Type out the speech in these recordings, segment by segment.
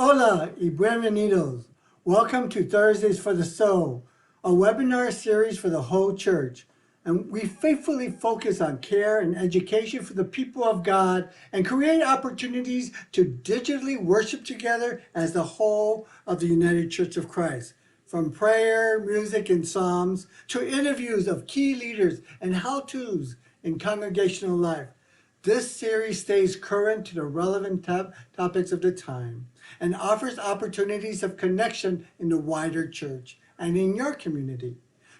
Hola y bienvenidos. Welcome to Thursdays for the Soul, a webinar series for the whole church. And we faithfully focus on care and education for the people of God and create opportunities to digitally worship together as the whole of the United Church of Christ. From prayer, music, and psalms to interviews of key leaders and how-tos in congregational life. This series stays current to the relevant topics of the time and offers opportunities of connection in the wider church and in your community.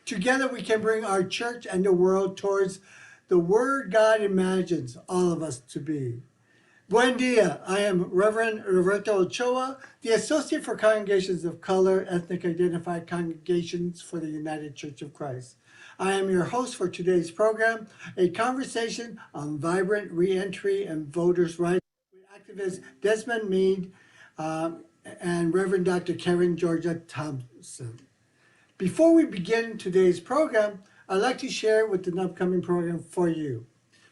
Together we can bring our church and the world towards the word God imagines all of us to be. Buen dia, I am Reverend Roberto Ochoa, the Associate for Congregations of Color, Ethnic Identified Congregations for the United Church of Christ. I am your host for today's program, a conversation on vibrant reentry and voters' rights with activist Desmond Meade and Reverend Dr. Karen Georgia Thompson. Before we begin today's program, I'd like to share with an upcoming program for you.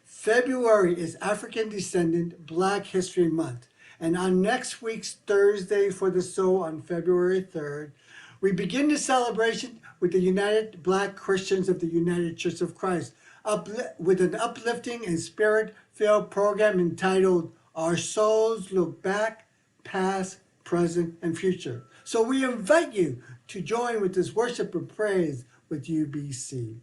February is African Descendant Black History Month, and on next week's Thursday for the Soul on February 3rd, we begin the celebration with the United Black Christians of the United Church of Christ with an uplifting and spirit-filled program entitled Our Souls Look Back, Past, Present, and Future. So we invite you to join with this worship and praise with UBC.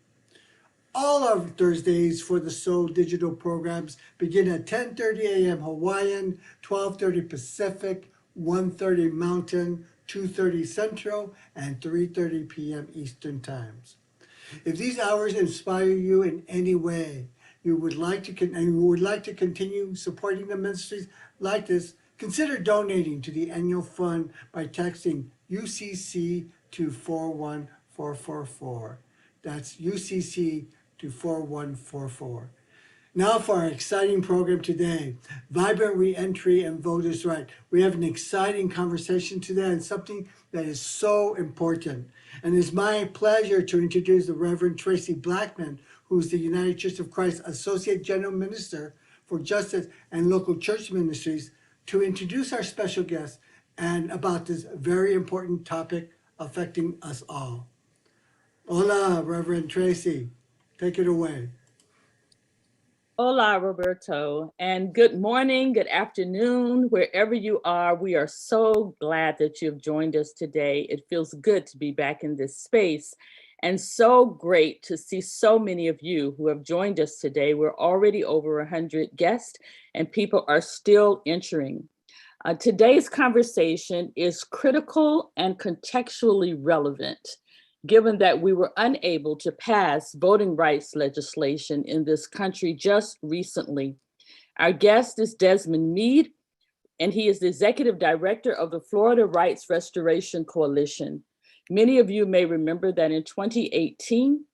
All of Thursdays for the Soul digital programs begin at 10:30 a.m. Hawaiian, 12:30 Pacific, 1:30 Mountain, 2:30 Central, and 3:30 p.m. Eastern times. If these hours inspire you in any way, you would like to continue supporting the ministries like this, consider donating to the annual fund by texting UCC to 41444. That's UCC to 4144. Now for our exciting program today, Vibrant Reentry and Voters' Right. We have an exciting conversation today on something that is so important. And it's my pleasure to introduce the Reverend Traci Blackmon, who's the United Church of Christ Associate General Minister for Justice and Local Church Ministries, to introduce our special guest and about this very important topic affecting us all. Hola, Reverend Traci. Take it away. Hola, Roberto, and good morning, good afternoon, wherever you are. We are so glad that you have joined us today. It feels good to be back in this space and so great to see so many of you who have joined us today. We're already over 100 guests and people are still entering. Today's conversation is critical and contextually relevant, given that we were unable to pass voting rights legislation in this country just recently. Our guest is Desmond Meade, and he is the Executive Director of the Florida Rights Restoration Coalition. Many of you may remember that in 2018,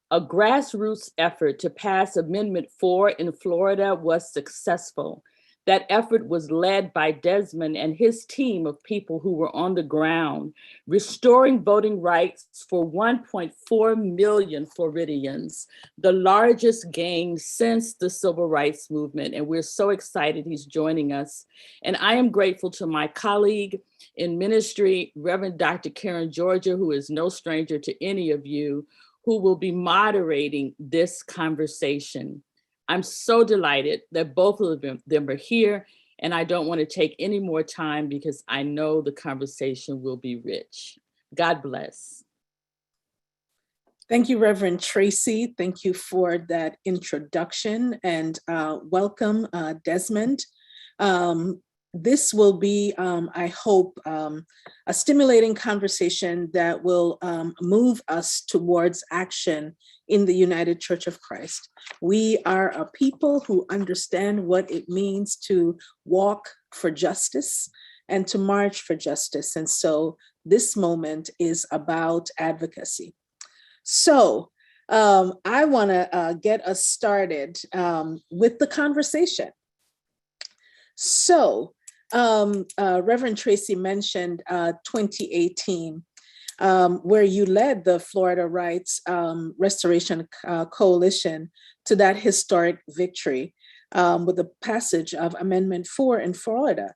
a grassroots effort to pass Amendment 4 in Florida was successful. That effort was led by Desmond and his team of people who were on the ground, restoring voting rights for 1.4 million Floridians, the largest gain since the Civil Rights Movement. And we're so excited he's joining us. And I am grateful to my colleague in ministry, Reverend Dr. Karen Georgia, who is no stranger to any of you, who will be moderating this conversation. I'm so delighted that both of them are here, and I don't want to take any more time because I know the conversation will be rich. God bless. Thank you, Reverend Traci. Thank you for that introduction, and welcome, Desmond. This will be, I hope, a stimulating conversation that will move us towards action in the United Church of Christ. We are a people who understand what it means to walk for justice and to march for justice. And so this moment is about advocacy. So I wanna get us started with the conversation. So Reverend Traci mentioned 2018, where you led the Florida Rights Restoration Coalition to that historic victory with the passage of Amendment 4 in Florida.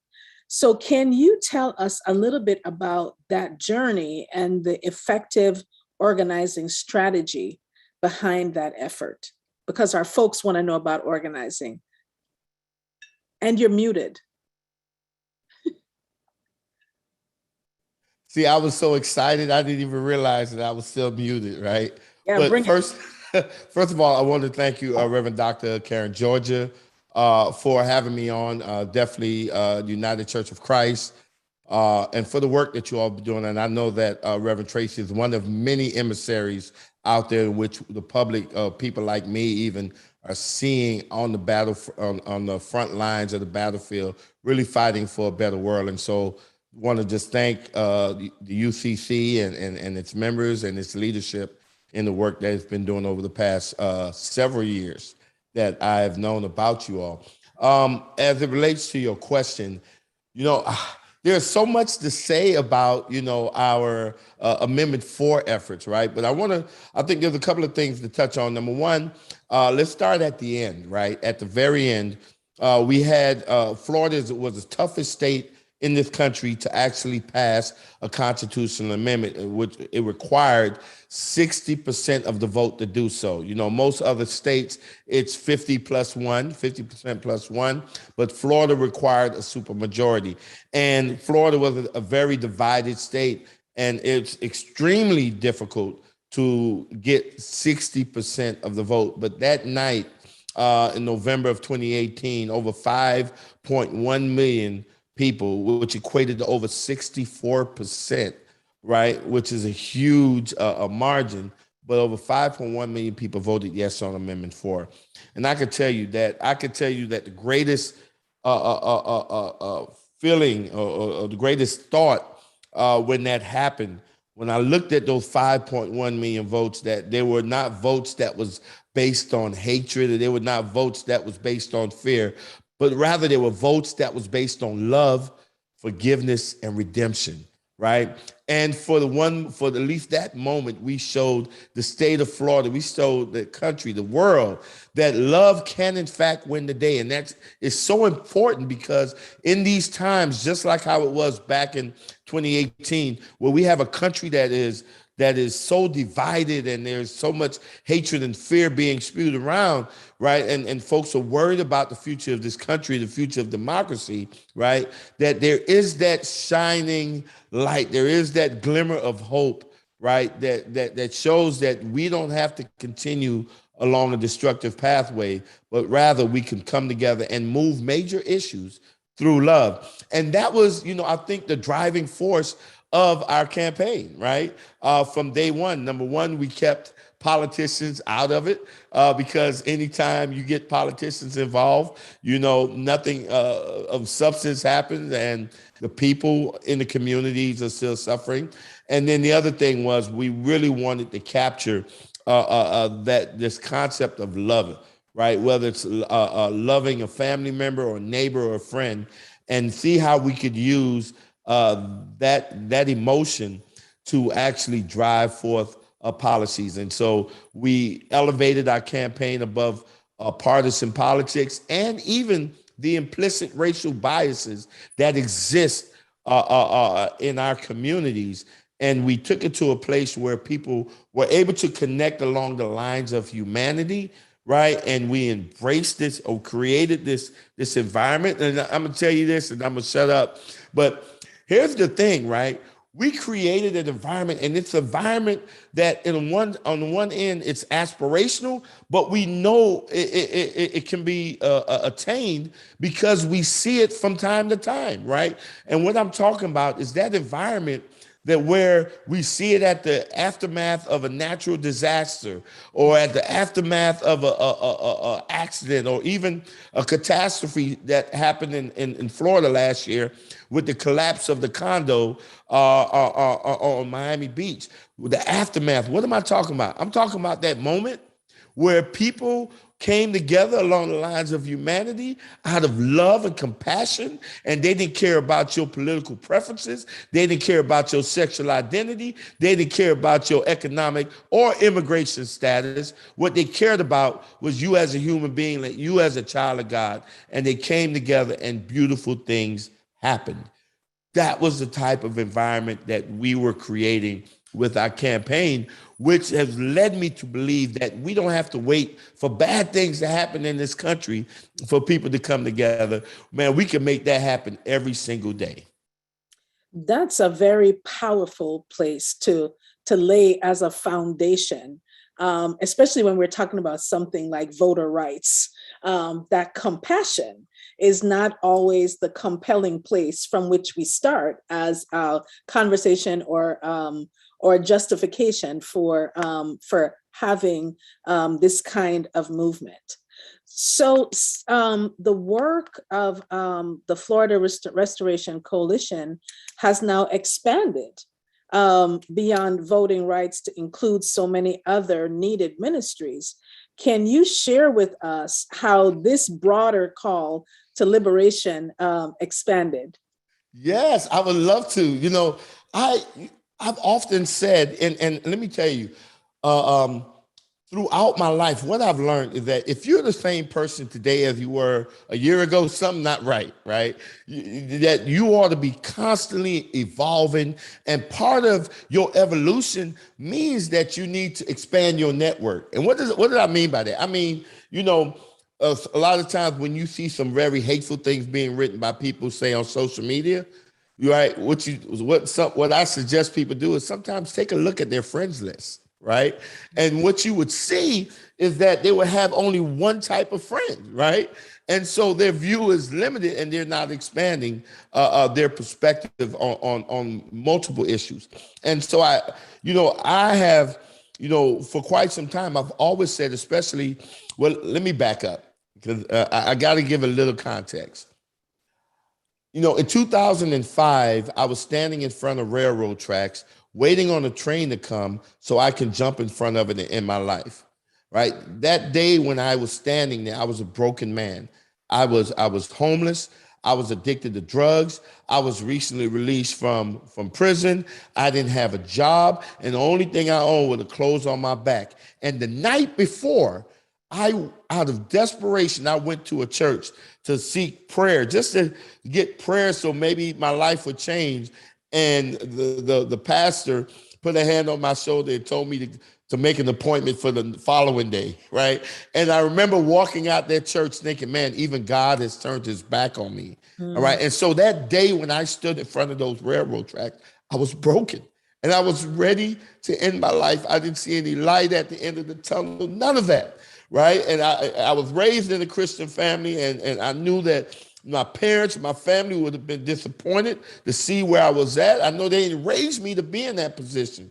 So can you tell us a little bit about that journey and the effective organizing strategy behind that effort? Because our folks want to know about organizing. And you're muted. See, I was so excited, I didn't even realize that I was still muted, right? Yeah, But bring first, first of all, I want to thank you, Reverend Dr. Karen Georgia, for having me on. Definitely United Church of Christ, and for the work that you all be doing. And I know that Reverend Traci is one of many emissaries out there in which the public, people like me even, are seeing on the on the front lines of the battlefield, really fighting for a better world. And so want to just thank the UCC and its members and its leadership in the work that it's been doing over the past several years that I've known about you all. As it relates to your question, you know, there's so much to say about, you know, our Amendment 4 efforts, right? But I think there's a couple of things to touch on. Number one, let's start at the end, right? At the very end, we had Florida was the toughest state in this country to actually pass a constitutional amendment, in which it required 60% of the vote to do so. You know, most other states, it's 50% plus one, but Florida required a supermajority. And Florida was a very divided state, and it's extremely difficult to get 60% of the vote. But that night, in November of 2018, over 5.1 million people, which equated to over 64%, right? Which is a huge margin, but over 5.1 million people voted yes on Amendment 4. And I could tell you that the greatest feeling or the greatest thought when that happened, when I looked at those 5.1 million votes, that they were not votes that was based on hatred, or they were not votes that was based on fear, but rather they were votes that was based on love, forgiveness, and redemption, right? And for at least that moment, we showed the state of Florida, we showed the country, the world, that love can in fact win the day. And that is so important, because in these times, just like how it was back in 2018, where we have a country that is so divided and there's so much hatred and fear being spewed around, right? And folks are worried about the future of this country, the future of democracy, right? That there is that shining light, there is that glimmer of hope, right? That shows that we don't have to continue along a destructive pathway, but rather we can come together and move major issues through love. And that was, you know, I think the driving force of our campaign, right? From day one. Number one, we kept politicians out of it, because anytime you get politicians involved, you know, nothing of substance happens, and the people in the communities are still suffering. And then the other thing was, we really wanted to capture this concept of love, right? Whether it's loving a family member or a neighbor or a friend, and see how we could use that emotion to actually drive forth policies. And so we elevated our campaign above partisan politics and even the implicit racial biases that exist in our communities. And we took it to a place where people were able to connect along the lines of humanity, right? And we embraced this, or created this environment. And I'm gonna tell you this, and I'm gonna shut up. But here's the thing, right? We created an environment, and it's an environment that on the one end, it's aspirational, but we know it can be attained because we see it from time to time, right? And what I'm talking about is that environment that where we see it at the aftermath of a natural disaster, or at the aftermath of a accident, or even a catastrophe that happened in Florida last year with the collapse of the condo on Miami Beach. The aftermath, what am I talking about? I'm talking about that moment where people came together along the lines of humanity out of love and compassion, and they didn't care about your political preferences. They didn't care about your sexual identity. They didn't care about your economic or immigration status. What they cared about was you as a human being, like you as a child of God, and they came together and beautiful things happened. That was the type of environment that we were creating with our campaign, which has led me to believe that we don't have to wait for bad things to happen in this country for people to come together. Man, we can make that happen every single day. That's a very powerful place to lay as a foundation, especially when we're talking about something like voter rights. That compassion is not always the compelling place from which we start as a conversation or justification for having this kind of movement. So the work of the Florida Restoration Coalition has now expanded beyond voting rights to include so many other needed ministries. Can you share with us how this broader call to liberation expanded? Yes, I would love to. You know, I've often said, and let me tell you, throughout my life, what I've learned is that if you're the same person today as you were a year ago, something not right, right? That you ought to be constantly evolving. And part of your evolution means that you need to expand your network. And what do I mean by that? I mean, you know, a lot of times when you see some very hateful things being written by people, say on social media, right? What I suggest people do is sometimes take a look at their friends list. Right. And what you would see is that they would have only one type of friend. Right. And so their view is limited and they're not expanding their perspective on multiple issues. And so I have, for quite some time, I've always said, especially, well, let me back up because I got to give a little context. In 2005, I was standing in front of railroad tracks waiting on a train to come so I can jump in front of it and end my life, right? That day when I was standing there, I was a broken man. I was homeless. I was addicted to drugs. I was recently released from prison. I didn't have a job. And the only thing I owned were the clothes on my back. And the night before, out of desperation, I went to a church to seek prayer, just to get prayer so maybe my life would change. And the pastor put a hand on my shoulder and told me to make an appointment for the following day, right? And I remember walking out that church thinking, man, even God has turned his back on me, all right? And so that day when I stood in front of those railroad tracks, I was broken and I was ready to end my life. I didn't see any light at the end of the tunnel, none of that, right? And I was raised in a Christian family and I knew that my parents, my family would have been disappointed to see where I was at. I know they didn't raise me to be in that position,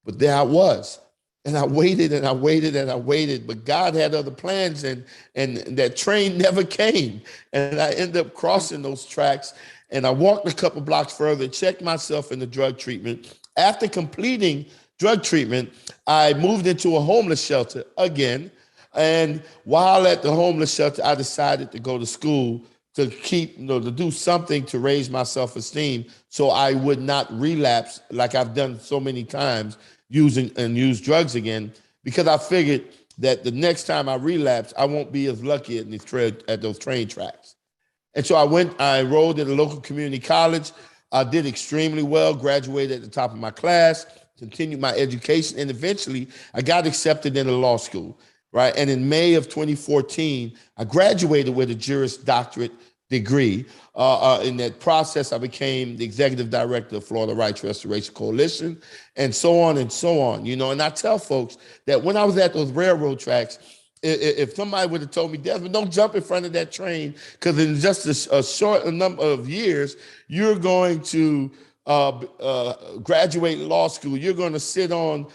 but there I was. And I waited and I waited and I waited, but God had other plans and that train never came. And I ended up crossing those tracks and I walked a couple blocks further, checked myself into drug treatment. After completing drug treatment, I moved into a homeless shelter again. And while at the homeless shelter, I decided to go to school to to do something to raise my self-esteem so I would not relapse like I've done so many times use drugs again, because I figured that the next time I relapse, I won't be as lucky at those train tracks. And so I enrolled at a local community college. I did extremely well, graduated at the top of my class, continued my education, and eventually I got accepted into law school. Right. And in May of 2014, I graduated with a Juris Doctorate degree. In that process, I became the executive director of Florida Rights Restoration Coalition, and so on and so on. And I tell folks that when I was at those railroad tracks, if somebody would have told me, Desmond, don't jump in front of that train, because in just a short number of years, you're going to graduate law school. You're going to sit on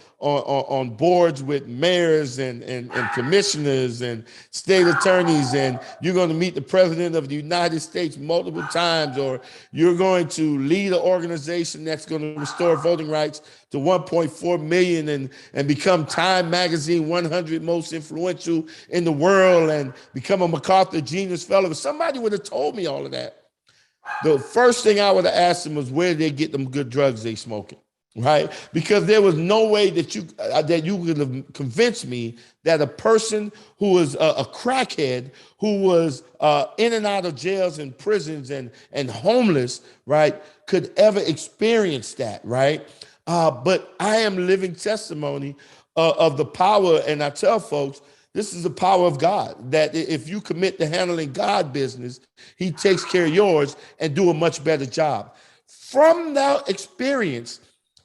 boards with mayors and commissioners and state attorneys, and you're going to meet the president of the United States multiple times, or you're going to lead an organization that's going to restore voting rights to 1.4 million and become Time Magazine 100 most influential in the world and become a McArthur Genius Fellow. If somebody would have told me all of that, the first thing I would have asked them was where did they get them good drugs they smoking, right? Because there was no way that you could have convinced me that a person who was a crackhead, who was in and out of jails and prisons and homeless, right, could ever experience that, right? But I am living testimony of the power, and I tell folks, this is the power of God, that if you commit to handling God business, he takes care of yours and do a much better job. From that experience,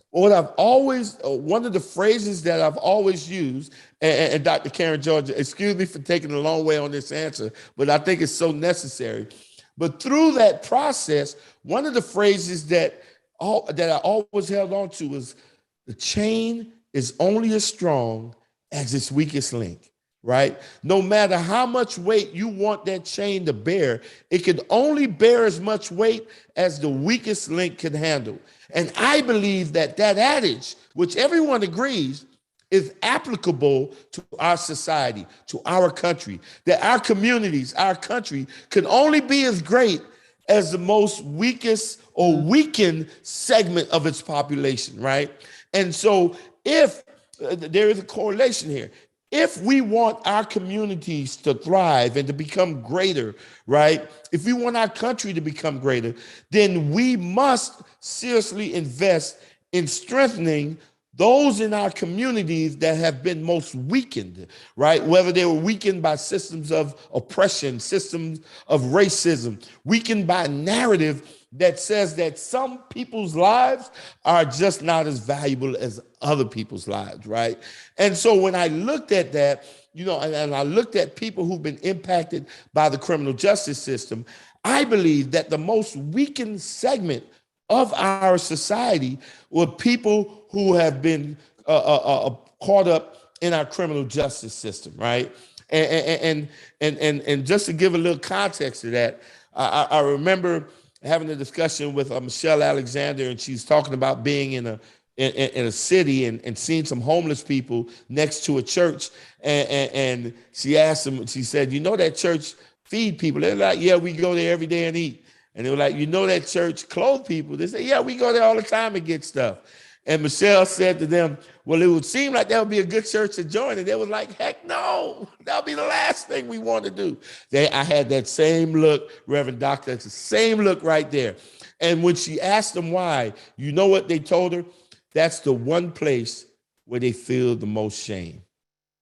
what I've always, one of the phrases that I've always used, and Dr. Karen Georgia, excuse me for taking a long way on this answer, but I think it's so necessary. But through that process, one of the phrases that I always held on to was, the chain is only as strong as its weakest link, right? No matter how much weight you want that chain to bear, it can only bear as much weight as the weakest link can handle. And I believe that adage, which everyone agrees, is applicable to our society, to our country, that our communities, our country can only be as great as the most weakest or weakened segment of its population, right? And so if there is a correlation here, if we want our communities to thrive and to become greater, right? If we want our country to become greater, then we must seriously invest in strengthening those in our communities that have been most weakened, right? Whether they were weakened by systems of oppression, systems of racism, weakened by a narrative that says that some people's lives are just not as valuable as other people's lives, right? And so when I looked at that, and I looked at people who've been impacted by the criminal justice system, I believe that the most weakened segment of our society were people who have been caught up in our criminal justice system, right? And just to give a little context to that, I remember having a discussion with Michelle Alexander, and she's talking about being in a city and seeing some homeless people next to a church, and she asked them, she said, that church feed people? They're like, yeah, we go there every day and eat. And they were like, that church clothe people? They said, yeah, we go there all the time and get stuff. And Michelle said to them, well, it would seem like that would be a good church to join. And they were like, heck no, that'll be the last thing we want to do. I had that same look, Reverend Doctor, it's the same look right there. And when she asked them why, you know what they told her? That's the one place where they feel the most shame.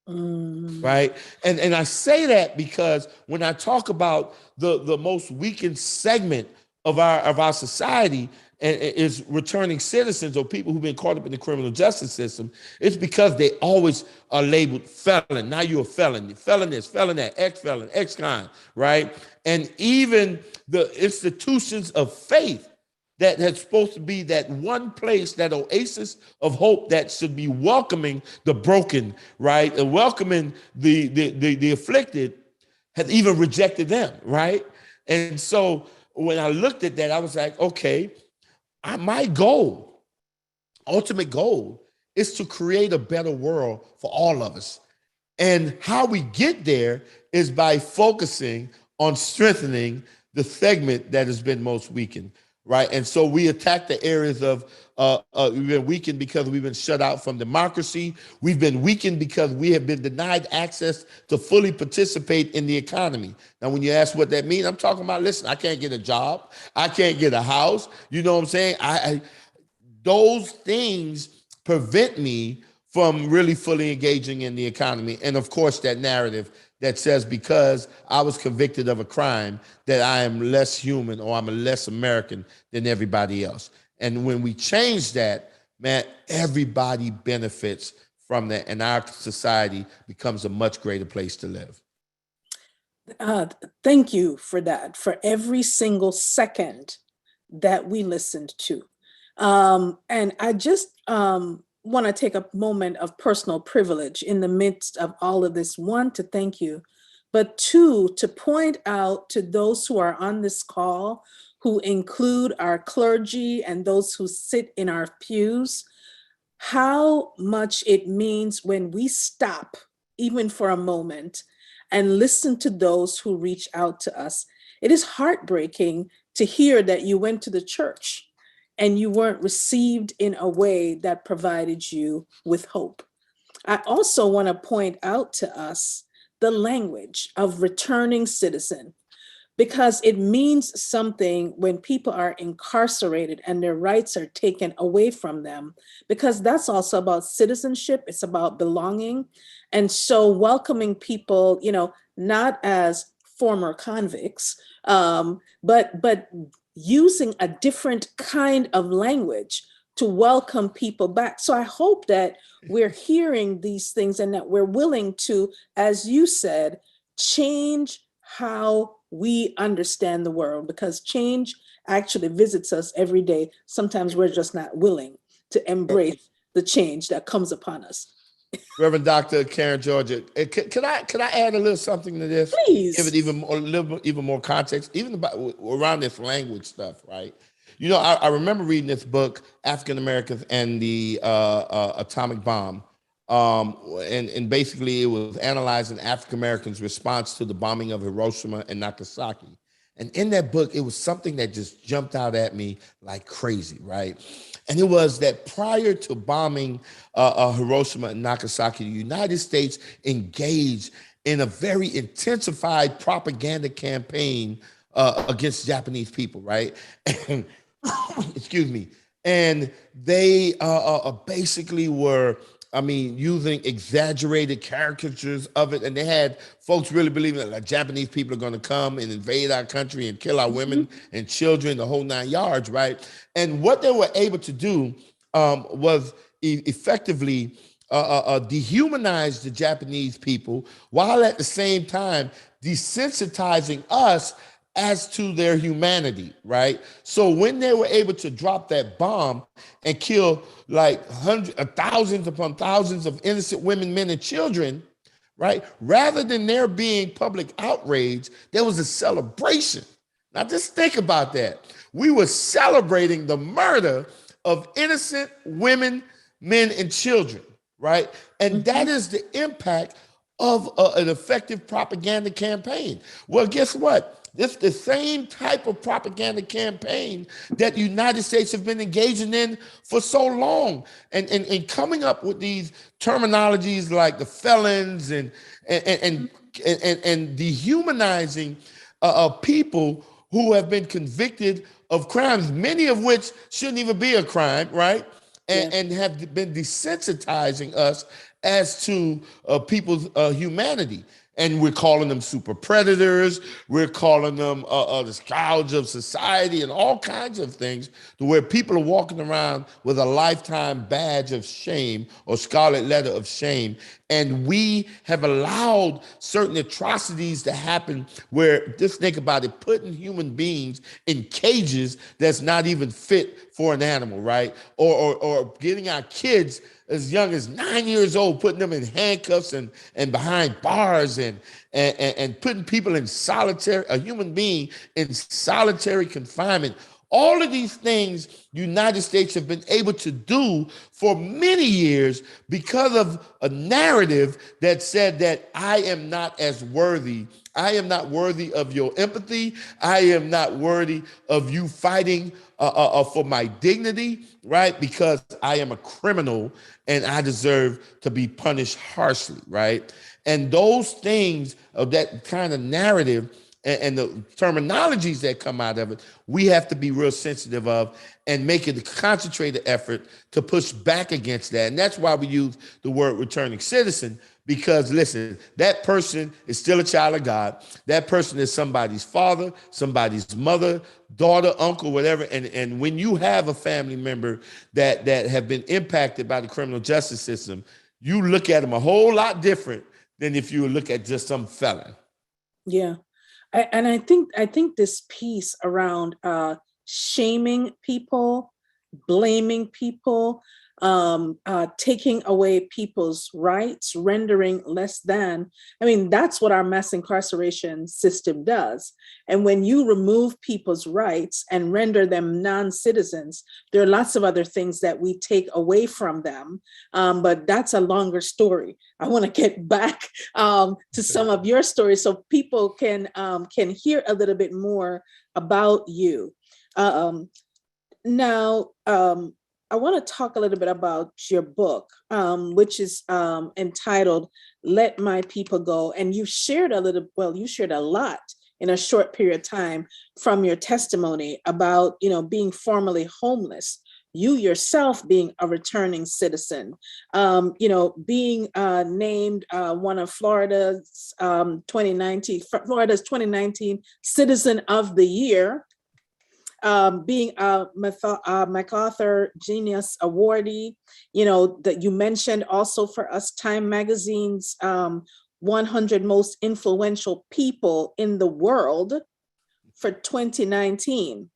Right. And I say that because when I talk about the most weakened segment of our society is returning citizens or people who've been caught up in the criminal justice system, it's because they always are labeled felon. Now you're a felon, felon this, felon that, ex-felon, ex-con, right? And even the institutions of faith that is supposed to be that one place, that oasis of hope that should be welcoming the broken, right? And welcoming the afflicted, has even rejected them, right? And so when I looked at that, I was like, okay, my goal, ultimate goal, is to create a better world for all of us. And how we get there is by focusing on strengthening the segment that has been most weakened. Right. And so we attack the areas of we've been weakened because we've been shut out from democracy. We've been weakened because we have been denied access to fully participate in the economy. Now, when you ask what that means, I'm talking about, listen, I can't get a job. I can't get a house. You know what I'm saying? Those things prevent me from really fully engaging in the economy. And of course, that narrative that says because I was convicted of a crime that I am less human or I'm a less American than everybody else. And when we change that, man, everybody benefits from that, and our society becomes a much greater place to live. Thank you for that, for every single second that we listened to. And I just want to take a moment of personal privilege in the midst of all of this. One, to thank you, but two, to point out to those who are on this call, who include our clergy and those who sit in our pews, how much it means when we stop, even for a moment, and listen to those who reach out to us. It is heartbreaking to hear that you went to the church and you weren't received in a way that provided you with hope. I also want to point out to us the language of returning citizen, because it means something when people are incarcerated and their rights are taken away from them, because that's also about citizenship. It's about belonging. And so welcoming people, not as former convicts, but using a different kind of language to welcome people back. So I hope that we're hearing these things and that we're willing to, as you said, change how we understand the world, because change actually visits us every day. Sometimes we're just not willing to embrace the change that comes upon us. Reverend Dr. Karen Georgia, can I add a little something to this? Please. Give it even more context, even about around this language stuff, right? I remember reading this book, African Americans and the Atomic Bomb. And basically it was analyzing African Americans' response to the bombing of Hiroshima and Nagasaki. And in that book, it was something that just jumped out at me like crazy, right? And it was that prior to bombing Hiroshima and Nagasaki, the United States engaged in a very intensified propaganda campaign against Japanese people, right? And, excuse me. And they basically were, using exaggerated caricatures of it. And they had folks really believing that Japanese people are going to come and invade our country and kill our women and children, the whole 9 yards, right? And what they were able to do was effectively dehumanize the Japanese people, while at the same time desensitizing us as to their humanity, right? So when they were able to drop that bomb and kill like thousands upon thousands of innocent women, men, and children, right? Rather than there being public outrage, there was a celebration. Now just think about that. We were celebrating the murder of innocent women, men, and children, right? And that is the impact of an effective propaganda campaign. Well, guess what? It's the same type of propaganda campaign that the United States have been engaging in for so long, and coming up with these terminologies like the felons and dehumanizing people who have been convicted of crimes, many of which shouldn't even be a crime, right? And have been desensitizing us as to people's humanity. And we're calling them super predators. We're calling them the scourge of society and all kinds of things, to where people are walking around with a lifetime badge of shame or scarlet letter of shame. And we have allowed certain atrocities to happen where, just think about it, putting human beings in cages that's not even fit for an animal, right? Or getting our kids as young as 9 years old, putting them in handcuffs and behind bars and putting people in a human being in solitary confinement. All of these things the United States have been able to do for many years because of a narrative that said that I am not as worthy. I am not worthy of your empathy. I am not worthy of you fighting for my dignity, right? Because I am a criminal and I deserve to be punished harshly, right? And those things of that kind of narrative and the terminologies that come out of it, we have to be real sensitive of and make it a concentrated effort to push back against that. And that's why we use the word returning citizen, because listen, that person is still a child of God. That person is somebody's father, somebody's mother, daughter, uncle, whatever. And when you have a family member that have been impacted by the criminal justice system, you look at them a whole lot different than if you look at just some felon. Yeah. And I think this piece around shaming people, blaming people, taking away people's rights, rendering less than, that's what our mass incarceration system does. And when you remove people's rights and render them non-citizens, there are lots of other things that we take away from them. But that's a longer story. I want to get back to some of your stories so people can hear a little bit more about you. Now, I want to talk a little bit about your book, which is entitled "Let My People Go," and you shared you shared a lot in a short period of time from your testimony about, being formerly homeless, you yourself being a returning citizen, being named one of Florida's 2019 Citizen of the Year, being a McArthur Genius Awardee, that you mentioned also for us, Time Magazine's 100 Most Influential People in the World for 2019.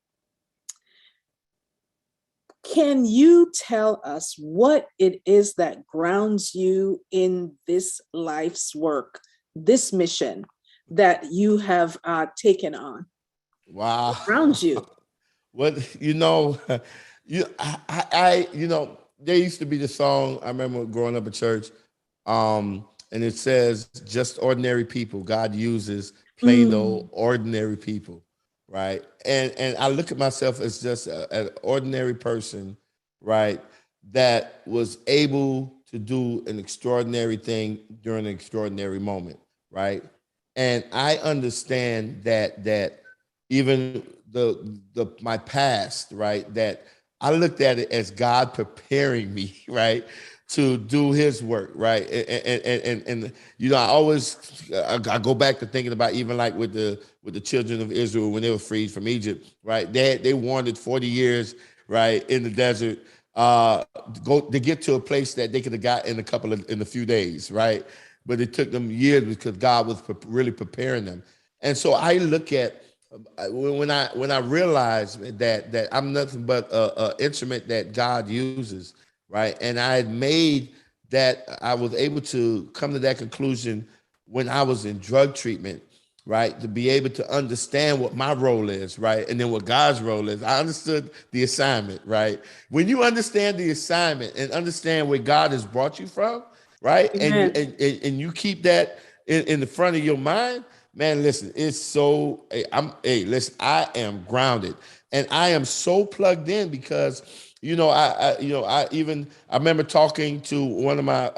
Can you tell us what it is that grounds you in this life's work, this mission that you have taken on? Wow. What grounds you? What there used to be the song, I remember growing up at church, and it says, just ordinary people God uses, plain old ordinary people, right? And I look at myself as just an ordinary person, right, that was able to do an extraordinary thing during an extraordinary moment, right? And I understand that even my past, right, that I looked at it as God preparing me, right, to do his work, right? And I always I go back to thinking about even like with the children of Israel when they were freed from Egypt, right? They wandered 40 years, right, in the desert, to get to a place that they could have got in a few days, right? But it took them years because God was really preparing them. And so I look at when I realized that I'm nothing but a instrument that God uses, right? And I had made that, I was able to come to that conclusion when I was in drug treatment, right? To be able to understand what my role is, right? And then what God's role is. I understood the assignment, right? When you understand the assignment and understand where God has brought you from, right? Amen. And you keep that in the front of your mind, man, listen, it's so, listen, I am grounded and I am so plugged in because, I remember talking to one of my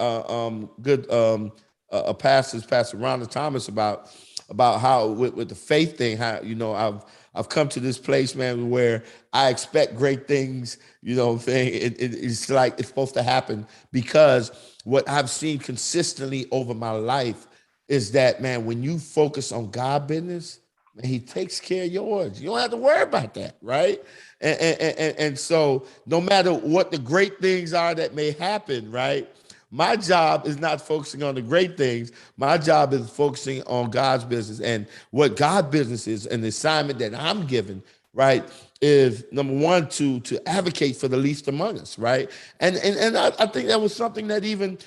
good pastors, Pastor Ronald Thomas, about how with the faith thing, how, I've come to this place, man, where I expect great things, what I'm saying? It's like it's supposed to happen because what I've seen consistently over my life is that, man, when you focus on God business, man, he takes care of yours. You don't have to worry about that, right? And so no matter what the great things are that may happen, right? My job is not focusing on the great things. My job is focusing on God's business, and what God's business is, and the assignment that I'm given, right, is number one, to advocate for the least among us, right? And I think that was something that even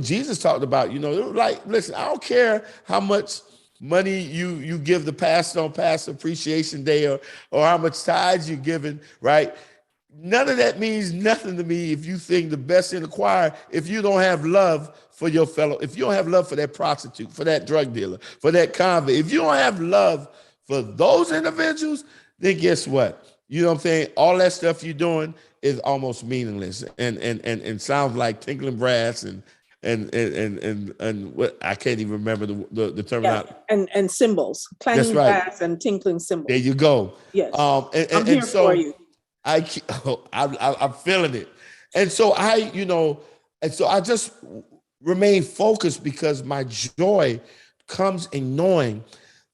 Jesus talked about. Like, listen, I don't care how much money you give the pastor on Pastor Appreciation Day, or how much tithes you're giving, right? None of that means nothing to me if you sing the best in the choir, if you don't have love for your fellow, if you don't have love for that prostitute, for that drug dealer, for that convict, if you don't have love for those individuals, then guess what? You know what I'm saying? All that stuff you're doing is almost meaningless and sounds like tinkling brass and what, I can't even remember the term. Yes, and cymbals, That's clanging right. brass and tinkling cymbals. There you go. Yes, I'm And here so for you. I'm feeling it. And so I just remain focused because my joy comes in knowing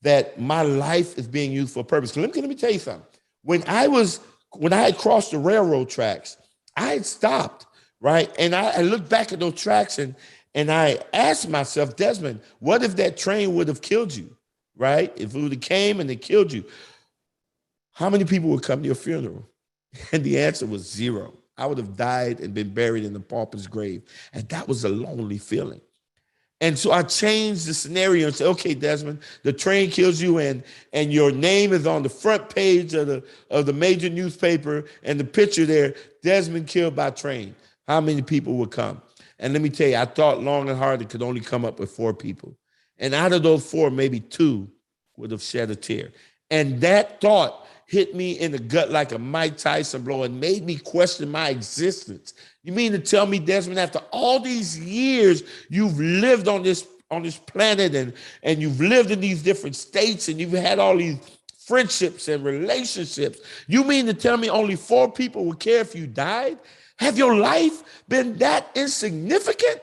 that my life is being used for a purpose. Let me tell you something. When I had crossed the railroad tracks, I had stopped, right? And I looked back at those tracks and I asked myself, Desmond, what if that train would have killed you, right? If it would have came and it killed you, how many people would come to your funeral? And the answer was zero. I would have died and been buried in the pauper's grave. And that was a lonely feeling. And so I changed the scenario and said, okay, Desmond, the train kills you and your name is on the front page of the major newspaper and the picture there, Desmond killed by train. How many people would come? And let me tell you, I thought long and hard, it could only come up with 4 people. And out of those 4, maybe 2 would have shed a tear. And that thought hit me in the gut like a Mike Tyson blow and made me question my existence. You mean to tell me, Desmond, after all these years you've lived on this planet and you've lived in these different states and you've had all these friendships and relationships, you mean to tell me only 4 people would care if you died? Have your life been that insignificant?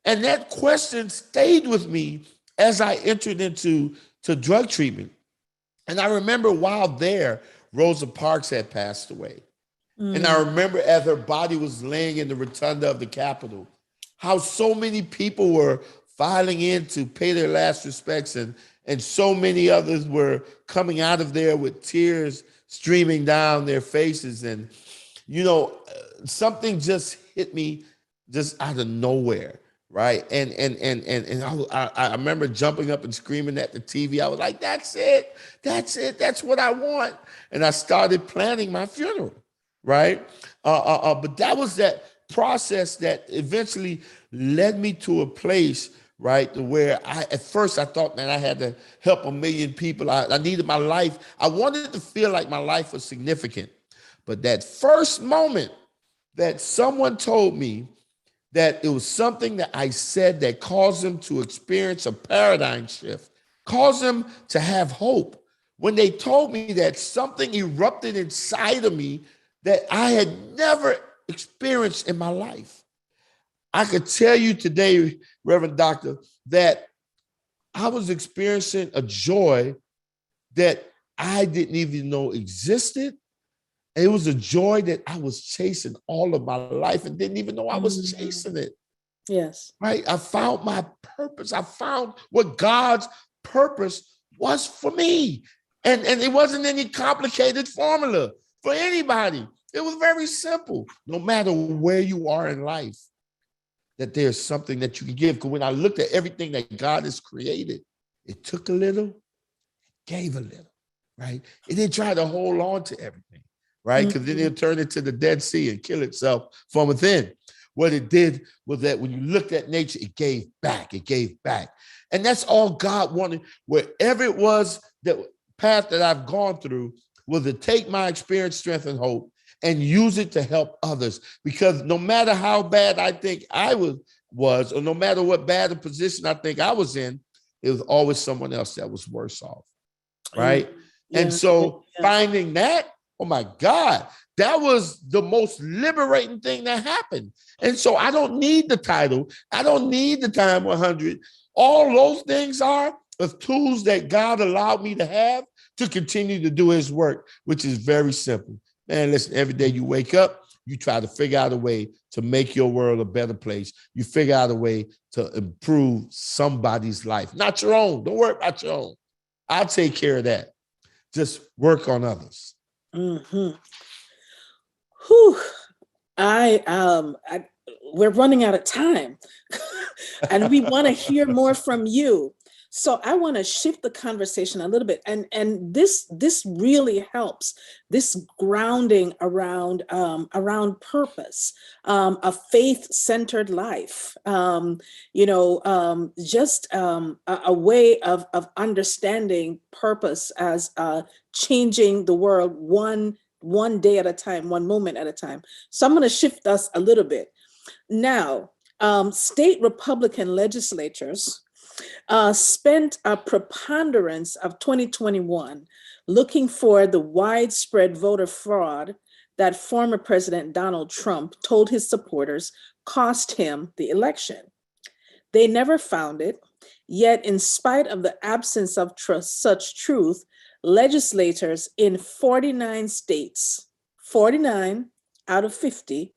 And that question stayed with me as I entered into drug treatment. And I remember while there, Rosa Parks had passed away. And I remember as her body was laying in the rotunda of the Capitol, how so many people were filing in to pay their last respects, and so many others were coming out of there with tears streaming down their faces. And, you know, something just hit me just out of nowhere. Right. And I remember jumping up and screaming at the TV. I was like, that's it. That's what I want. And I started planning my funeral. Right. But that was that process that eventually led me to a place, right, where at first I thought, man, I had to help 1 million people. I needed my life. I wanted to feel like my life was significant. But that first moment that someone told me that it was something that I said that caused them to experience a paradigm shift, caused them to have hope. When they told me that, something erupted inside of me that I had never experienced in my life. I could tell you today, Reverend Doctor, that I was experiencing a joy that I didn't even know existed. It was a joy that I was chasing all of my life and didn't even know I was chasing it. Yes. Right? I found my purpose. I found what God's purpose was for me. And it wasn't any complicated formula for anybody. It was very simple. No matter where you are in life, that there's something that you can give. Because when I looked at everything that God has created, it took a little, gave a little, right? It didn't try to hold on to everything. Right? Because then it'll turn into the Dead Sea and kill itself from within. What it did was that when you looked at nature, it gave back. It gave back. And that's all God wanted. Wherever it was, that path that I've gone through was to take my experience, strength, and hope and use it to help others. Because no matter how bad I think I was, or no matter what bad a position I think I was in, it was always someone else that was worse off. Right? Yeah. And so finding that, oh my God, that was the most liberating thing that happened. And so I don't need the title. I don't need the time 100. All those things are the tools that God allowed me to have to continue to do his work, which is very simple. Man, listen, every day you wake up, you try to figure out a way to make your world a better place. You figure out a way to improve somebody's life, not your own. Don't worry about your own. I'll take care of that. Just work on others. Mm-hmm. Whew. We're running out of time and we want to hear more from you. So I want to shift the conversation a little bit. And this really helps, this grounding around purpose, a faith-centered life, just a way of understanding purpose as changing the world one day at a time, one moment at a time. So I'm going to shift us a little bit. Now, state Republican legislatures spent a preponderance of 2021 looking for the widespread voter fraud that former President Donald Trump told his supporters cost him the election. They never found it, yet in spite of the absence of such truth, legislators in 49 states, 49 out of 50,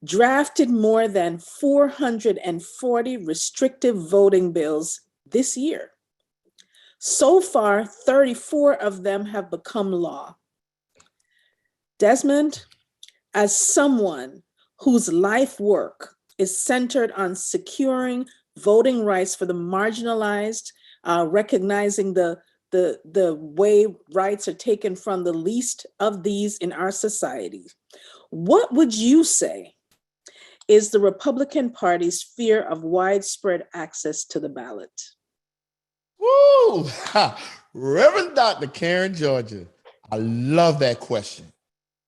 drafted more than 440 restrictive voting bills this year. So far, 34 of them have become law. Desmond, as someone whose life work is centered on securing voting rights for the marginalized, recognizing the way rights are taken from the least of these in our society, what would you say is the Republican Party's fear of widespread access to the ballot? Woo! Reverend Dr. Karen Georgia. I love that question.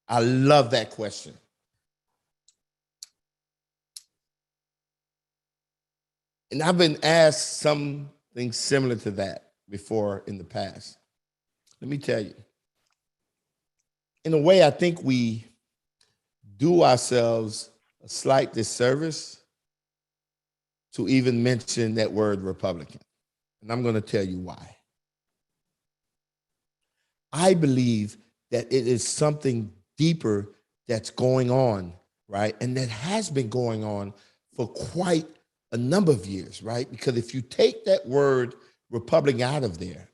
I love that question. And I've been asked something similar to that before in the past. Let me tell you. In a way, I think we do ourselves a slight disservice to even mention that word Republican. And I'm going to tell you why. I believe that it is something deeper that's going on, right? And that has been going on for quite a number of years, right? Because if you take that word Republican out of there,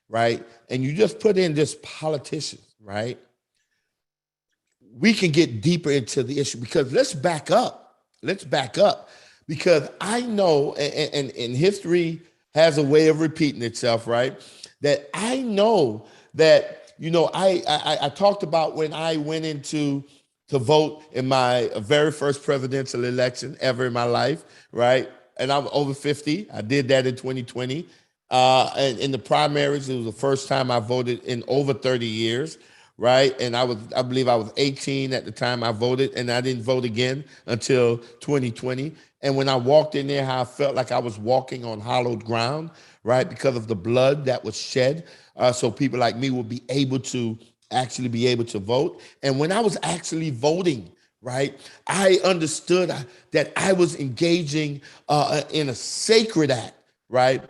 right, and you just put in just politicians, right, we can get deeper into the issue. Because let's back up. Because I know, and history has a way of repeating itself, right? That I know that, I talked about when I went to vote in my very first presidential election ever in my life, right? And I'm over 50. I did that in 2020. And in the primaries, it was the first time I voted in over 30 years, right? And I believe I was 18 at the time I voted, and I didn't vote again until 2020. And when I walked in there, how I felt like I was walking on hallowed ground, right? Because of the blood that was shed. So people like me would be able to vote. And when I was actually voting, right, I understood that I was engaging in a sacred act, right?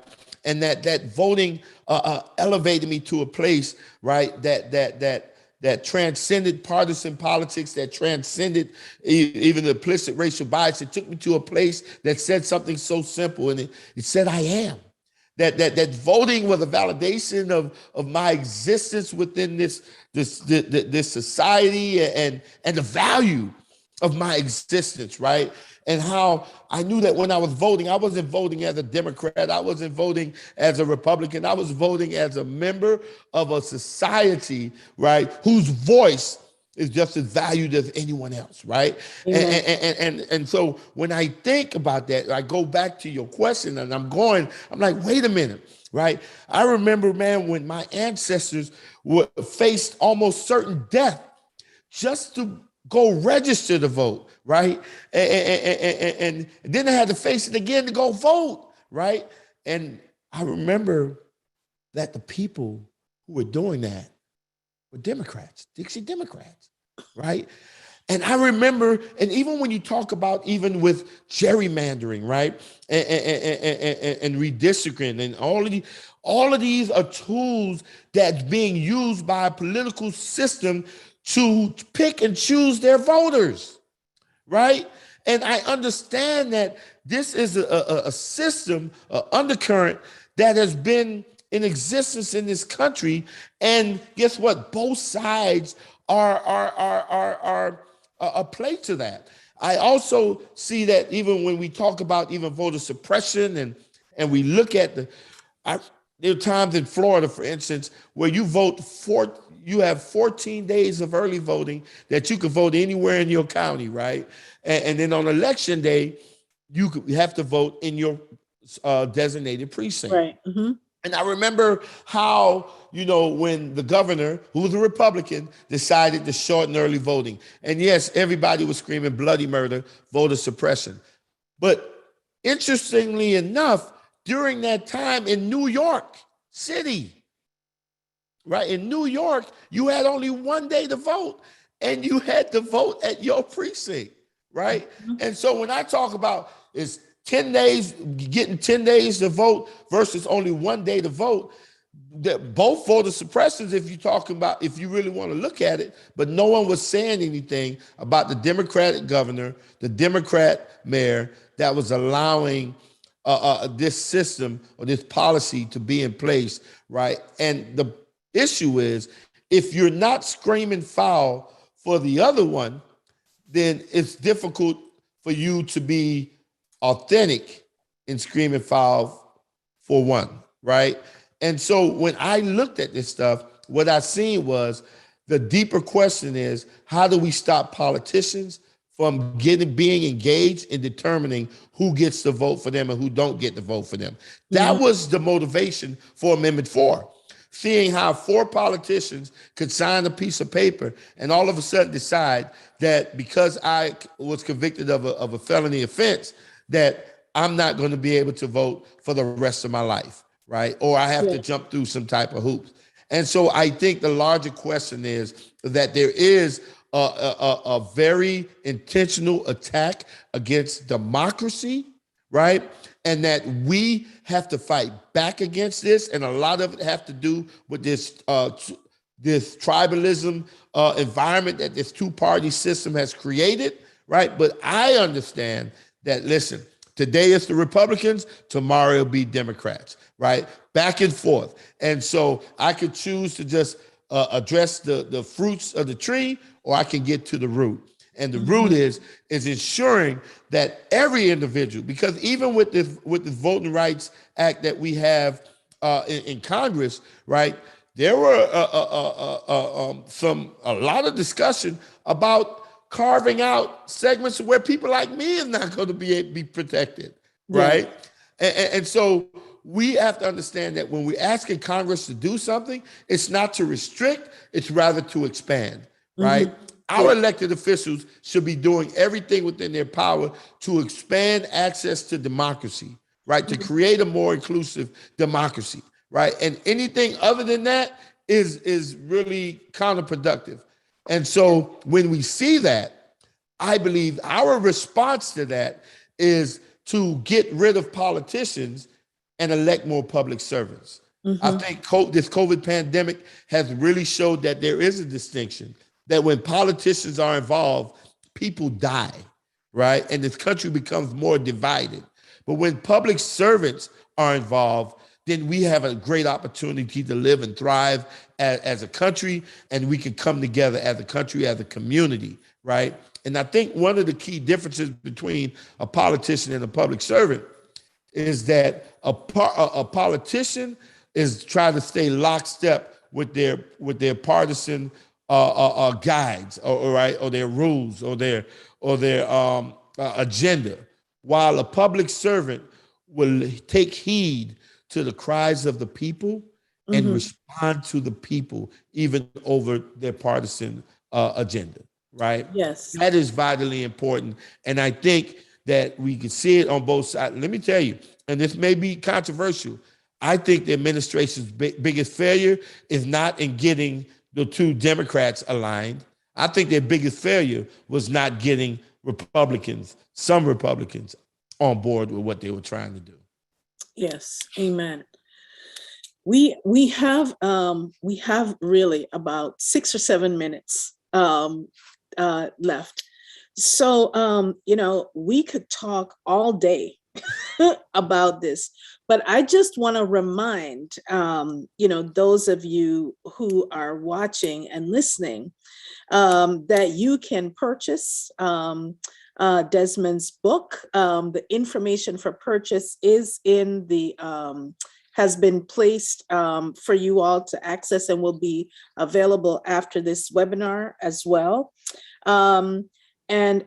And that voting elevated me to a place, right, that transcended partisan politics, that transcended even the implicit racial bias. It took me to a place that said something so simple, and it said, I am. That voting was a validation of my existence within this society and the value of my existence, right? And how I knew that when I was voting, I wasn't voting as a Democrat. I wasn't voting as a Republican. I was voting as a member of a society, right, whose voice is just as valued as anyone else, right? And so when I think about that, I go back to your question, and I'm like, wait a minute, right? I remember, man, when my ancestors faced almost certain death just to go register to vote, right? And then they had to face it again to go vote, right? And I remember that the people who were doing that were Democrats, Dixie Democrats, right? And I remember, and even when you talk about even with gerrymandering, right, and redistricting, and all of these are tools that's being used by a political system to pick and choose their voters, right? And I understand that this is a system, an undercurrent that has been in existence in this country. And guess what? Both sides are a play to that. I also see that even when we talk about even voter suppression and we look at there are times in Florida, for instance, where you you have 14 days of early voting that you can vote anywhere in your county, right? And then on election day, you have to vote in your designated precinct. Right. Mm-hmm. And I remember how, when the governor, who was a Republican, decided to shorten early voting. And yes, everybody was screaming bloody murder, voter suppression. But interestingly enough, during that time in New York City, right, in New York, you had only 1 day to vote, and you had to vote at your precinct, right? Mm-hmm. And so when I talk about is 10 days, getting 10 days to vote versus only 1 day to vote, that both voter suppressions, if you really want to look at it, but no one was saying anything about the Democratic governor, the Democrat mayor that was allowing this system or this policy to be in place, right? And the issue is, if you're not screaming foul for the other one, then it's difficult for you to be authentic in screaming foul for one, right? And so when I looked at this stuff, what I seen was the deeper question is, how do we stop politicians from being engaged in determining who gets to vote for them and who don't get to vote for them? That was the motivation for Amendment 4. seeing how 4 politicians could sign a piece of paper and all of a sudden decide that because I was convicted of a felony offense, that I'm not going to be able to vote for the rest of my life, right? Or I have to jump through some type of hoops. And so I think the larger question is that there is a very intentional attack against democracy, right? And that we have to fight back against this. And a lot of it have to do with this tribalism environment that this two-party system has created, right? But I understand that, listen, today it's the Republicans, tomorrow it'll be Democrats, right? Back and forth. And so I could choose to just address the fruits of the tree, or I can get to the root. And the root is ensuring that every individual, because even with this Voting Rights Act that we have in Congress, right, there were a lot of discussion about carving out segments where people like me are not going to be protected, right? And so we have to understand that when we're asking Congress to do something, it's not to restrict, it's rather to expand, right? Our elected officials should be doing everything within their power to expand access to democracy, right? To create a more inclusive democracy, right? And anything other than that is really counterproductive. And so when we see that, I believe our response to that is to get rid of politicians and elect more public servants. I think this COVID pandemic has really showed that there is a distinction, that when politicians are involved, people die, right? And this country becomes more divided. But when public servants are involved, then we have a great opportunity to live and thrive as a country, and we can come together as a country, as a community, right? And I think one of the key differences between a politician and a public servant is that a politician is trying to stay lockstep with their partisan guides, or their rules, or their agenda, while a public servant will take heed to the cries of the people and respond to the people, even over their partisan agenda, right? Yes. That is vitally important. And I think that we can see it on both sides. Let me tell you, and this may be controversial, I think the administration's biggest failure is not in getting the two Democrats aligned. I think their biggest failure was not getting some Republicans on board with what they were trying to do. Yes, amen. We have really about 6 or 7 minutes left. So we could talk all day about this, but I just want to remind those of you who are watching and listening that you can purchase Desmond's book. The information for purchase is in the has been placed for you all to access and will be available after this webinar as well. And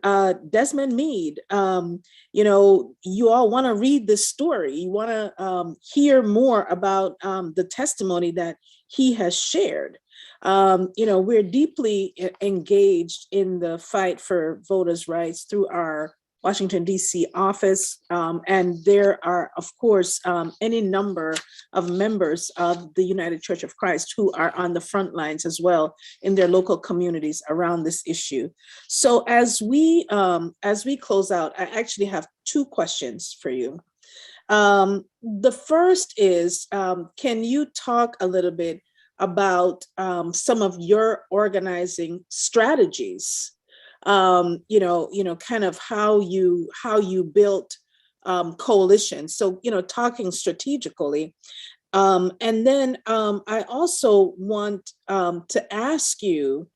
Desmond Meade, you all want to read this story. You want to hear more about the testimony that he has shared. We're deeply engaged in the fight for voters' rights through our Washington, D.C. office. And there are, of course, any number of members of the United Church of Christ who are on the front lines as well in their local communities around this issue. So as we close out, I actually have 2 questions for you. The first is, can you talk a little bit about some of your organizing strategies? Kind of how you built coalitions. So, talking strategically. And then I also want to ask you,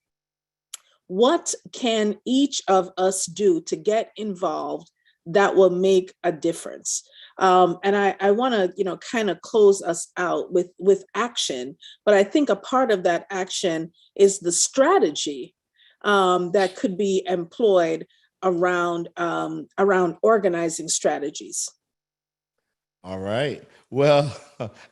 what can each of us do to get involved that will make a difference? And I want to, kind of close us out with action. But I think a part of that action is the strategy that could be employed around organizing strategies. All right. Well,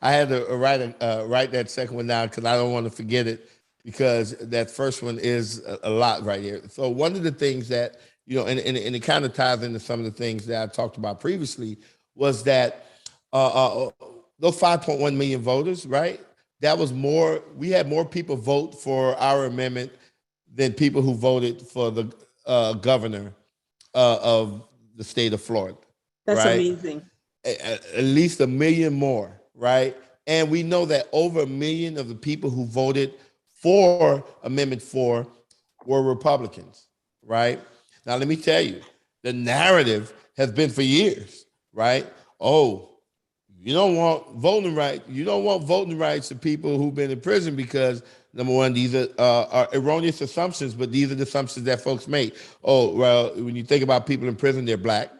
I had to write that second one down because I don't want to forget it, because that first one is a lot right here. So one of the things that, and it kind of ties into some of the things that I talked about previously, was that those 5.1 million voters, right? That was more. We had more people vote for our amendment than people who voted for the governor of the state of Florida, That's right? amazing. At least a million more, right? And we know that over a million of the people who voted for Amendment 4 were Republicans, right? Now, let me tell you, the narrative has been for years, right? Oh, you don't want voting rights. You don't want voting rights to people who've been in prison because, number one, these are erroneous assumptions, but these are the assumptions that folks make. Oh, well, when you think about people in prison, they're black,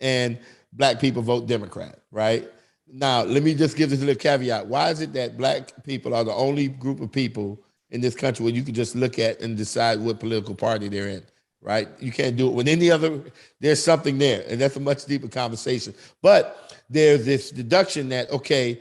and black people vote Democrat, right? Now, let me just give this little caveat. Why is it that black people are the only group of people in this country where you can just look at and decide what political party they're in, right? You can't do it with any other. There's something there, and that's a much deeper conversation. But there's this deduction that, okay,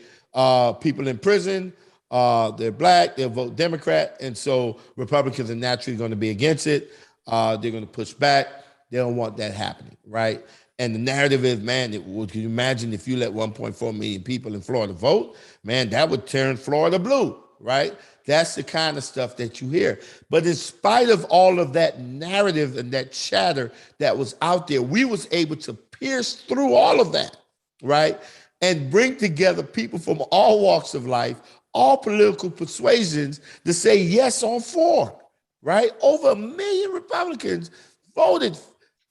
people in prison, they're black, they'll vote Democrat, and so Republicans are naturally going to be against it. They're going to push back. They don't want that happening, right? And the narrative is, man, can you imagine if you let 1.4 million people in Florida vote? Man, that would turn Florida blue, right? That's the kind of stuff that you hear. But in spite of all of that narrative and that chatter that was out there, we was able to pierce through all of that, right? And bring together people from all walks of life, all political persuasions, to say yes on 4, right? Over a million Republicans voted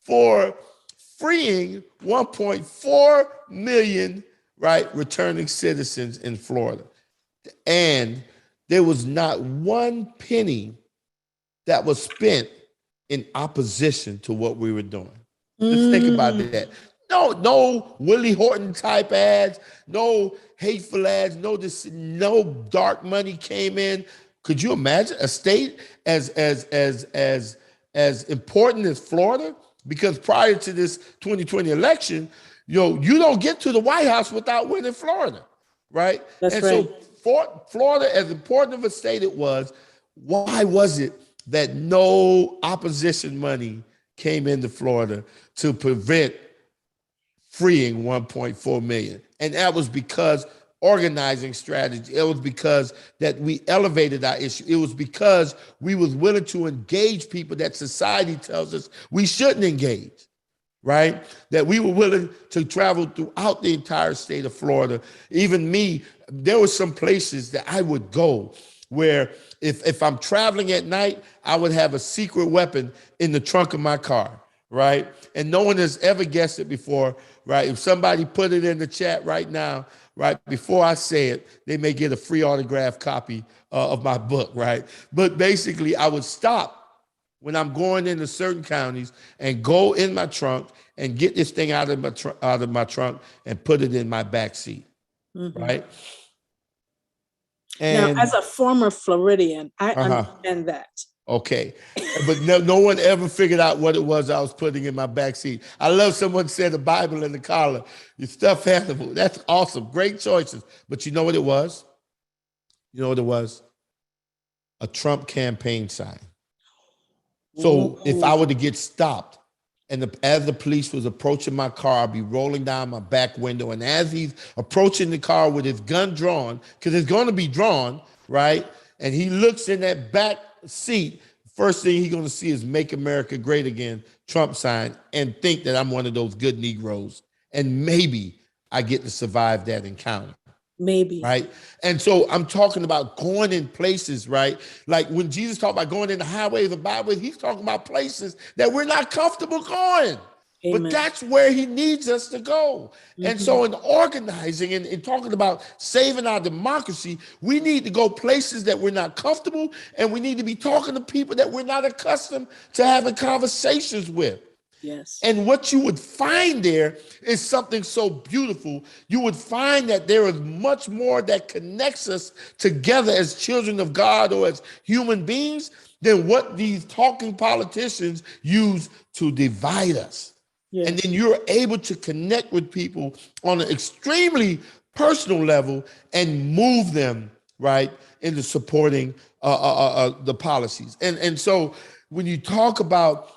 for freeing 1.4 million, right, returning citizens in Florida. And there was not one penny that was spent in opposition to what we were doing. Just think about that. No Willie Horton type ads, no hateful ads, no dark money came in. Could you imagine a state as important as Florida? Because prior to this 2020 election, you don't get to the White House without winning Florida, right? That's right. So Florida, as important of a state it was, why was it that no opposition money came into Florida to prevent freeing 1.4 million? And that was because organizing strategy. It was because that we elevated our issue. It was because we was willing to engage people that society tells us we shouldn't engage, right? That we were willing to travel throughout the entire state of Florida. Even me, there were some places that I would go where if I'm traveling at night, I would have a secret weapon in the trunk of my car, right? And no one has ever guessed it before, right? If somebody put it in the chat right now, right, before I say it, they may get a free autographed copy of my book, right? But basically, I would stop when I'm going into certain counties and go in my trunk and get this thing out of my trunk and put it in my back seat, right? And now, as a former Floridian, I understand that. Okay. But no one ever figured out what it was I was putting in my backseat. I love someone said a Bible in the collar. Your stuffed animal. That's awesome. Great choices. But you know what it was? You know what it was? A Trump campaign sign. So if I were to get stopped, and as the police was approaching my car, I'd be rolling down my back window. And as he's approaching the car with his gun drawn, because it's going to be drawn, right? And he looks in that back seat, first thing he's going to see is "Make America Great Again" Trump sign, and think that I'm one of those good Negroes. And maybe I get to survive that encounter. Maybe. Right. And so I'm talking about going in places, right? Like when Jesus talked about going in the highways and byways, he's talking about places that we're not comfortable going. Amen. But that's where he needs us to go. And so in organizing and talking about saving our democracy, we need to go places that we're not comfortable, and we need to be talking to people that we're not accustomed to having conversations with. Yes. And what you would find there is something so beautiful. You would find that there is much more that connects us together as children of God or as human beings than what these talking politicians use to divide us. Yeah. And then you're able to connect with people on an extremely personal level and move them right into supporting the policies. And so when you talk about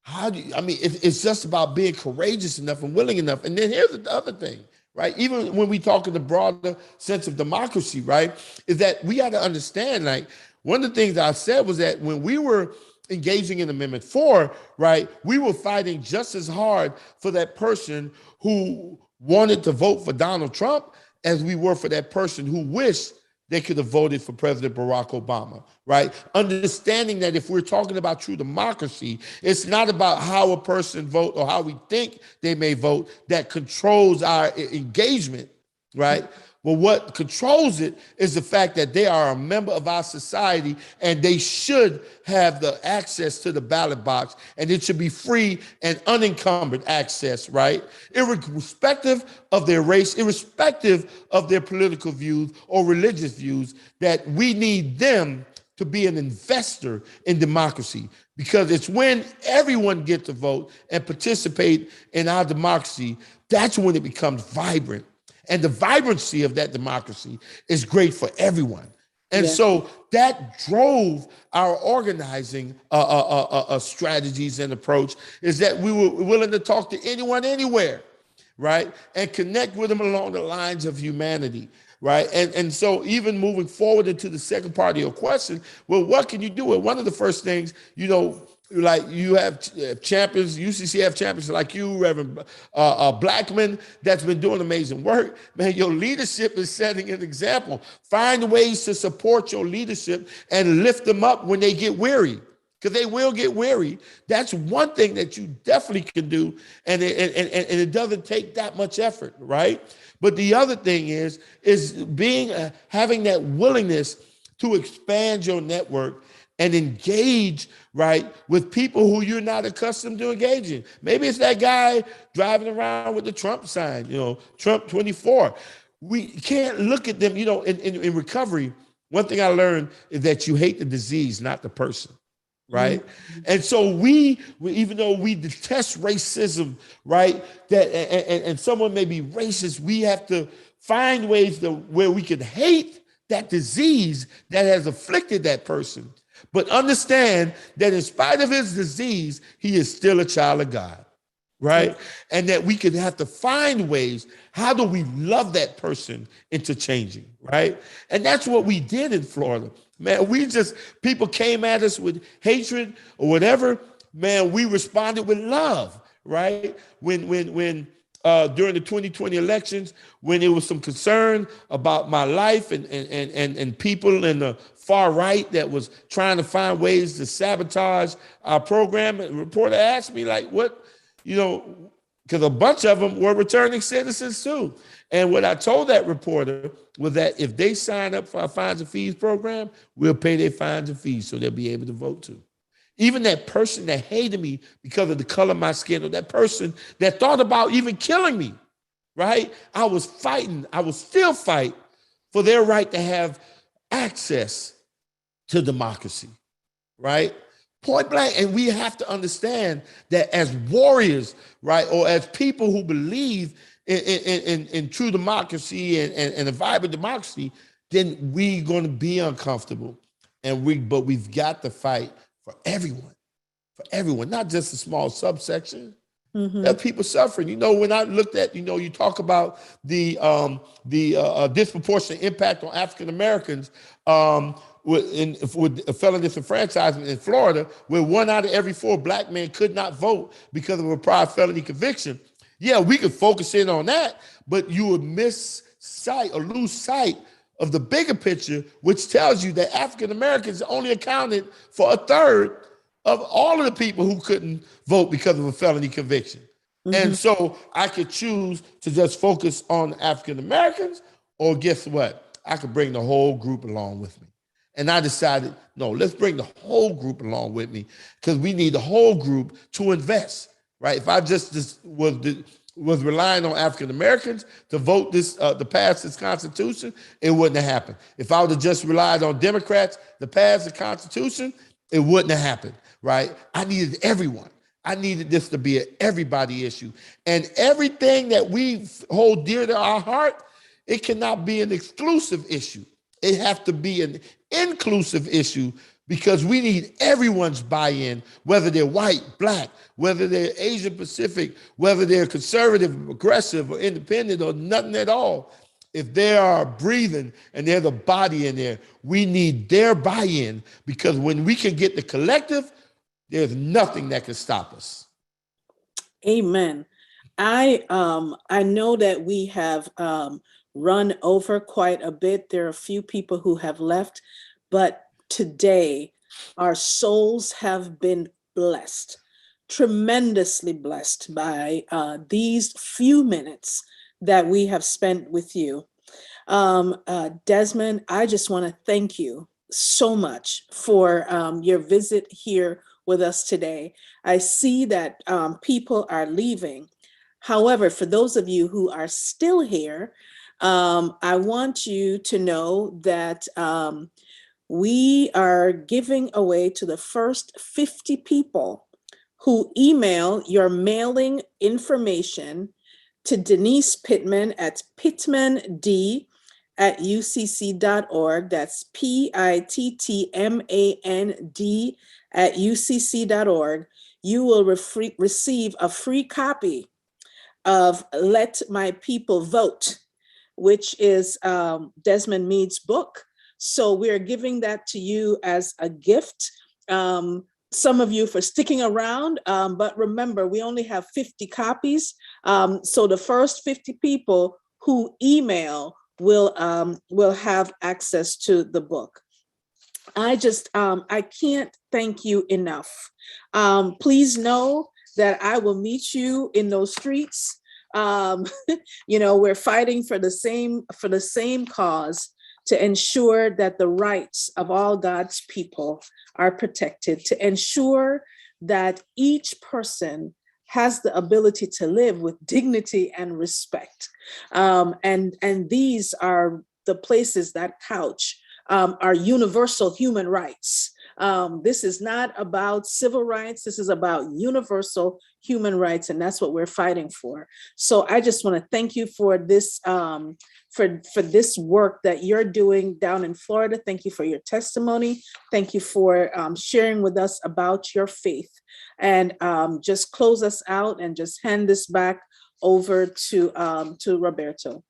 how do you, I mean, it's just about being courageous enough and willing enough. And then here's the other thing, right? Even when we talk in the broader sense of democracy, right, is that we got to understand, like, one of the things I said was that when we were engaging in Amendment 4, right, we were fighting just as hard for that person who wanted to vote for Donald Trump as we were for that person who wished they could have voted for President Barack Obama, right? Understanding that if we're talking about true democracy, it's not about how a person vote or how we think they may vote that controls our engagement, right? But what controls it is the fact that they are a member of our society and they should have the access to the ballot box, and it should be free and unencumbered access, right? Irrespective of their race, irrespective of their political views or religious views, that we need them to be an investor in democracy, because it's when everyone gets to vote and participate in our democracy, that's when it becomes vibrant. And the vibrancy of that democracy is great for everyone. And so that drove our organizing strategies and approach, is that we were willing to talk to anyone, anywhere, right? And connect with them along the lines of humanity, right? And so even moving forward into the second part of your question, well, what can you do? Well, one of the first things, you know, like you have champions, UCC have champions like you, Reverend Blackmon, that's been doing amazing work. Man, your leadership is setting an example. Find ways to support your leadership and lift them up when they get weary, because they will get weary. That's one thing that you definitely can do, and it doesn't take that much effort, right? But the other thing is being having that willingness to expand your network and engage, right, with people who you're not accustomed to engaging. Maybe it's that guy driving around with the Trump sign, you know, Trump 24. We can't look at them, you know, in recovery. One thing I learned is that you hate the disease, not the person, right? Mm-hmm. And so we, even though we detest racism, right, that and someone may be racist, we have to find ways where we can hate that disease that has afflicted that person, but understand that in spite of his disease, he is still a child of God, right? And that we could have to find ways, how do we love that person into changing, right? And that's what we did in Florida. Man, people came at us with hatred or whatever, man, we responded with love, right? When during the 2020 elections, when there was some concern about my life and people in the far right that was trying to find ways to sabotage our program, and a reporter asked me, like, what, you know, because a bunch of them were returning citizens too. And what I told that reporter was that if they sign up for our fines and fees program, we'll pay their fines and fees so they'll be able to vote too. Even that person that hated me because of the color of my skin, or that person that thought about even killing me, right? I was still fight for their right to have access to democracy, right? Point blank. And we have to understand that as warriors, right, or as people who believe in true democracy and a vibrant democracy, then we're going to be uncomfortable. But we've got to fight for everyone, not just a small subsection. Mm-hmm. There are people suffering. You know, when I looked at, you know, you talk about the disproportionate impact on African Americans with felon disenfranchisement in Florida, where 1 out of every 4 Black men could not vote because of a prior felony conviction. Yeah, we could focus in on that, but you would lose sight of the bigger picture, which tells you that African Americans only accounted for 1/3 of all of the people who couldn't vote because of a felony conviction. Mm-hmm. And so I could choose to just focus on African Americans, or guess what? I could bring the whole group along with me. And I decided, no, let's bring the whole group along with me, because we need the whole group to invest, right? If I just was relying on African Americans to vote to pass this Constitution, it wouldn't have happened. If I would have just relied on Democrats to pass the Constitution, it wouldn't have happened, right? I needed everyone. I needed this to be an everybody issue. And everything that we hold dear to our heart, it cannot be an exclusive issue. It has to be an inclusive issue because we need everyone's buy-in, whether they're white, black, whether they're Asian Pacific, whether they're conservative, progressive, or independent, or nothing at all. If they are breathing and there's a body in there, we need their buy-in, because when we can get the collective, there's nothing that can stop us. Amen. I know that we have run over quite a bit. There are a few people who have left, but today our souls have been blessed, tremendously blessed by these few minutes that we have spent with you. Desmond, I just want to thank you so much for your visit here with us today. I see that people are leaving. However, for those of you who are still here, I want you to know that we are giving away to the first 50 people who email your mailing information to Denise Pittman at pittmand@ucc.org. That's pittmand@ucc.org. You will receive a free copy of Let My People Vote, which is Desmond Meade's book. So we're giving that to you as a gift. Some of you for sticking around, but remember, we only have 50 copies. So the first 50 people who email will have access to the book. I can't thank you enough. Please know that I will meet you in those streets. We're fighting for the same cause, to ensure that the rights of all God's people are protected, to ensure that each person has the ability to live with dignity and respect. And these are the places that couch our universal human rights. This is not about civil rights. This is about universal human rights, and that's what we're fighting for. So I just want to thank you for this, for this work that you're doing down in Florida. Thank you for your testimony. Thank you for sharing with us about your faith. And just close us out and just hand this back over to Roberto.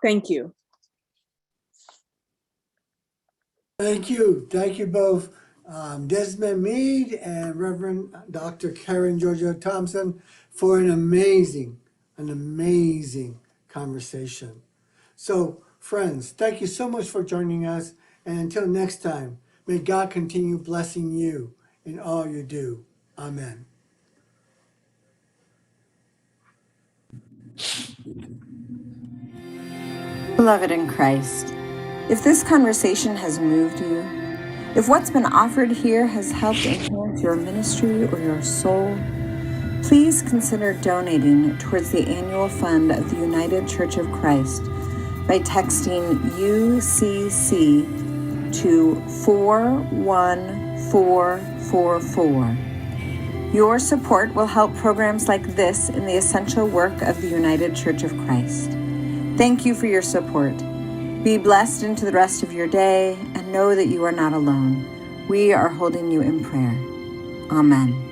Thank you. Thank you. Thank you both, Desmond Meade and Reverend Dr. Karen Georgia Thompson, for an amazing conversation. So, friends, thank you so much for joining us. And until next time, may God continue blessing you in all you do. Amen. Beloved in Christ, if this conversation has moved you, if what's been offered here has helped enhance your ministry or your soul, please consider donating towards the annual fund of the United Church of Christ by texting UCC to 41444. Your support will help programs like this in the essential work of the United Church of Christ. Thank you for your support. Be blessed into the rest of your day, and know that you are not alone. We are holding you in prayer. Amen.